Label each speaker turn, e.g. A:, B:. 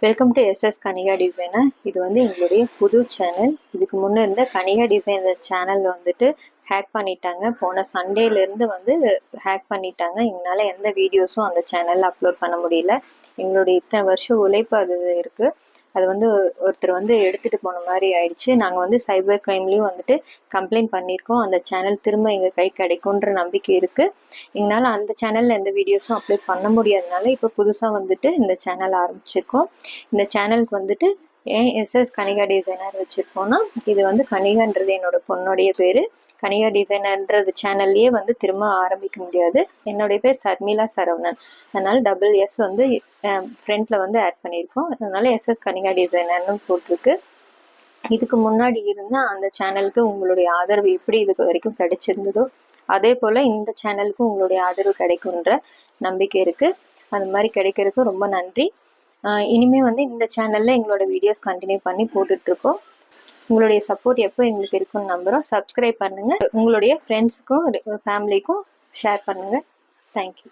A: Welcome to SS Kanika designer. இது வந்து எங்களுடைய புது சேனல். இதுக்கு முன்னே இருந்த கனிகா டிசைனர் சேனல் வந்துட்டு ஹேக் பண்ணிட்டாங்க. போன சண்டேலேருந்து வந்து ஹேக் பண்ணிட்டாங்க. எங்களால் எந்த வீடியோஸும் அந்த சேனலில் அப்லோட் பண்ண முடியல. எங்களுடைய இத்தனை வருஷம் உழைப்பு அது இருக்குது. அது வந்து ஒருத்தர் வந்து எடுத்துகிட்டு போன மாதிரி ஆயிடுச்சு. நாங்கள் வந்து சைபர் கிரைம்லேயும் வந்துட்டு கம்ப்ளைண்ட் பண்ணியிருக்கோம். அந்த சேனல் திரும்ப எங்கள் கை கிடைக்குன்ற நம்பிக்கை இருக்குது. எங்களால் அந்த சேனலில் எந்த வீடியோஸும் அப்லோட் பண்ண முடியாதனால இப்போ புதுசாக வந்துட்டு இந்த சேனல் ஆரம்பிச்சிருக்கோம். இந்த சேனலுக்கு வந்துட்டு ஏன் எஸ்எஸ் கனிகா டிசைனர் வச்சுருக்கோன்னா, இது வந்து கனிகான்றது என்னோட பொண்ணுடைய பேர். கனிகா டிசைனர்ன்றது சேனல்லையே வந்து திரும்ப ஆரம்பிக்க முடியாது. என்னுடைய பேர் சர்மிளா சரவணன். அதனால் டபுள் எஸ் வந்து ஃப்ரண்ட்டில் வந்து ஆட் பண்ணியிருக்கோம். அதனால் எஸ்எஸ் கனிகா டிசைனர்னு போட்டிருக்கு. இதுக்கு முன்னாடி இருந்த அந்த சேனலுக்கு உங்களுடைய ஆதரவு எப்படி இதுக்கு வரைக்கும் கிடைச்சிருந்ததோ அதே போல் இந்த சேனலுக்கு உங்களுடைய ஆதரவு கிடைக்குன்ற நம்பிக்கை இருக்குது. அந்த மாதிரி கிடைக்கிறதுக்கு ரொம்ப நன்றி. இனிமேல் வந்து இந்த சேனலில் எங்களோட வீடியோஸ் கண்டினியூ பண்ணி போட்டுட்ருக்கோம். உங்களுடைய சப்போர்ட் எப்போ எங்களுக்கு இருக்குன்னு நம்புகிறோம். சப்ஸ்கிரைப் பண்ணுங்கள். உங்களுடைய ஃப்ரெண்ட்ஸுக்கும் ஃபேமிலிக்கும் ஷேர் பண்ணுங்கள். தேங்க்யூ.